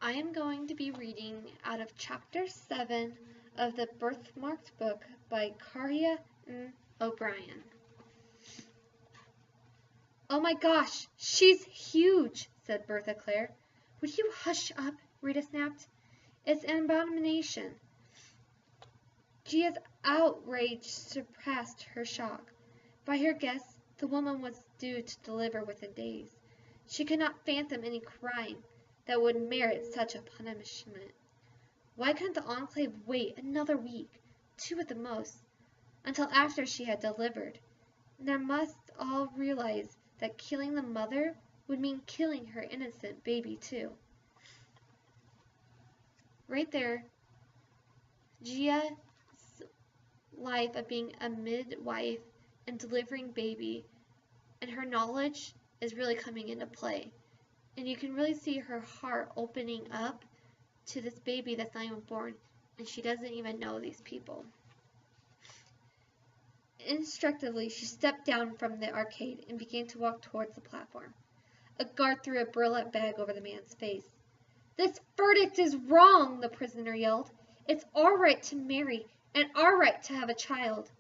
I am going to be reading out of Chapter 7 of the Birthmarked Book by Carria O'Brien. "Oh my gosh, she's huge," said Bertha Clare. "Would you hush up?" Rita snapped. "It's an abomination." Gia's outrage surpassed her shock. By her guess, the woman was due to deliver within days. She could not fathom any crime that would merit such a punishment. Why couldn't the Enclave wait another week, 2 at the most, until after she had delivered? And they must all realize that killing the mother would mean killing her innocent baby too. Right there, Gia's life of being a midwife and delivering baby, and her knowledge is really coming into play. And you can really see her heart opening up to this baby that's not even born, and she doesn't even know these people. Instinctively, she stepped down from the arcade and began to walk towards the platform. A guard threw a burlap bag over the man's face. "This verdict is wrong," the prisoner yelled. "It's our right to marry and our right to have a child."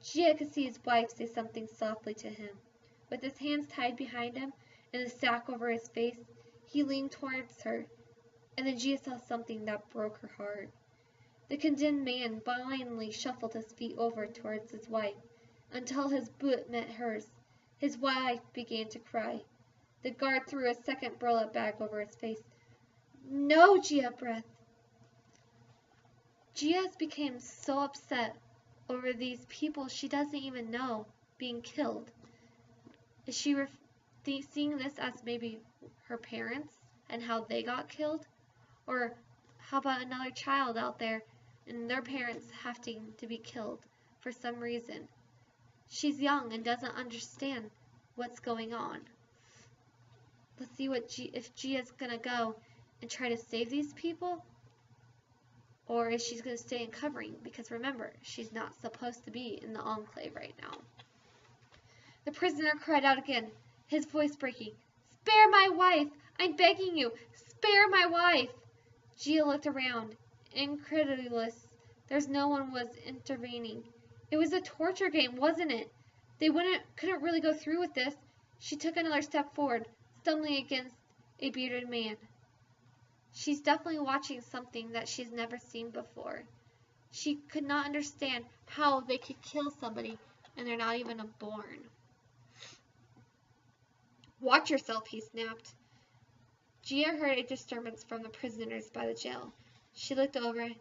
Gia could see his wife say something softly to him. With his hands tied behind him and the sack over his face, he leaned towards her, and then Gia saw something that broke her heart. The condemned man blindly shuffled his feet over towards his wife until his boot met hers. His wife began to cry. The guard threw a second burlap bag over his face. "No," Gia breathed. Gia became so upset over these people she doesn't even know being killed. Is she seeing this as maybe her parents and how they got killed? Or how about another child out there and their parents having to be killed for some reason? She's young and doesn't understand what's going on. Let's see if Gia's gonna go and try to save these people, or if she's gonna stay in covering, because remember, she's not supposed to be in the Enclave right now. The prisoner cried out again, his voice breaking. "Spare my wife! I'm begging you! Spare my wife!" Gia looked around, incredulous. There's no one was intervening. It was a torture game, wasn't it? They couldn't really go through with this. She took another step forward, stumbling against a bearded man. She's definitely watching something that she's never seen before. She could not understand how they could kill somebody and they're not even born. "Watch yourself," he snapped. Gia heard a disturbance from the prisoners by the jail. She looked over, and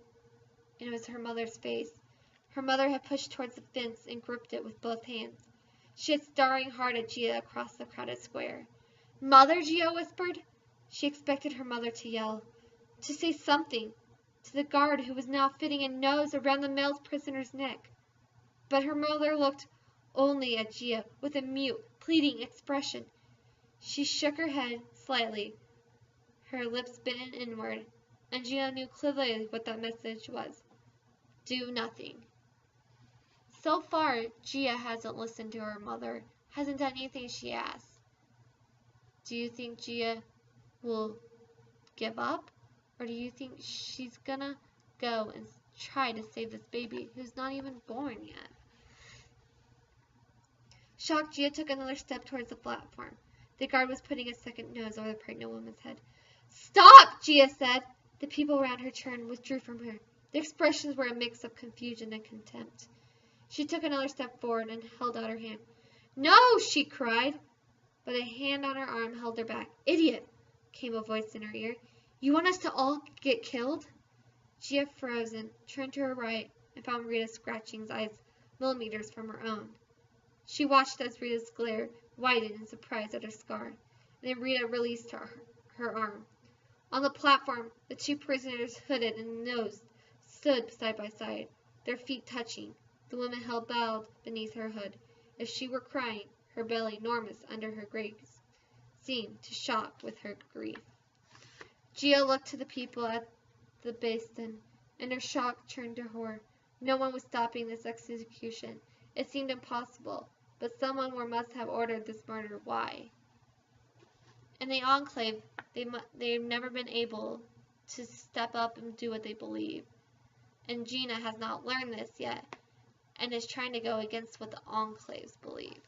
it was her mother's face. Her mother had pushed towards the fence and gripped it with both hands. She was staring hard at Gia across the crowded square. "Mother," Gia whispered. She expected her mother to yell, to say something to the guard who was now fitting a noose around the male prisoner's neck. But her mother looked only at Gia with a mute, pleading expression. She shook her head slightly, her lips bitten inward, and Gia knew clearly what that message was. Do nothing. So far, Gia hasn't listened to her mother, hasn't done anything she asked. Do you think Gia will give up? Or do you think she's gonna go and try to save this baby who's not even born yet? Shocked, Gia took another step towards the platform. The guard was putting a second nose over the pregnant woman's head. "Stop!" Gia said. The people around her turned, withdrew from her. Their expressions were a mix of confusion and contempt. She took another step forward and held out her hand. "No!" she cried, but a hand on her arm held her back. "Idiot!" came a voice in her ear. "You want us to all get killed?" Gia frozen, turned to her right, and found Rita scratching eyes millimeters from her own. She watched as Rita's glare widened in surprise at her scar, and then Rita released her arm. On the platform, the 2 prisoners, hooded and nosed, stood side by side, their feet touching. The woman held bowed beneath her hood. If she were crying, her belly, enormous under her grace, seemed to shock with her grief. Gia looked to the people at the basin, and her shock turned to horror. No one was stopping this execution. It seemed impossible, but someone must have ordered this murder. Why? In the Enclave, they've never been able to step up and do what they believe. And Gina has not learned this yet and is trying to go against what the Enclaves believe.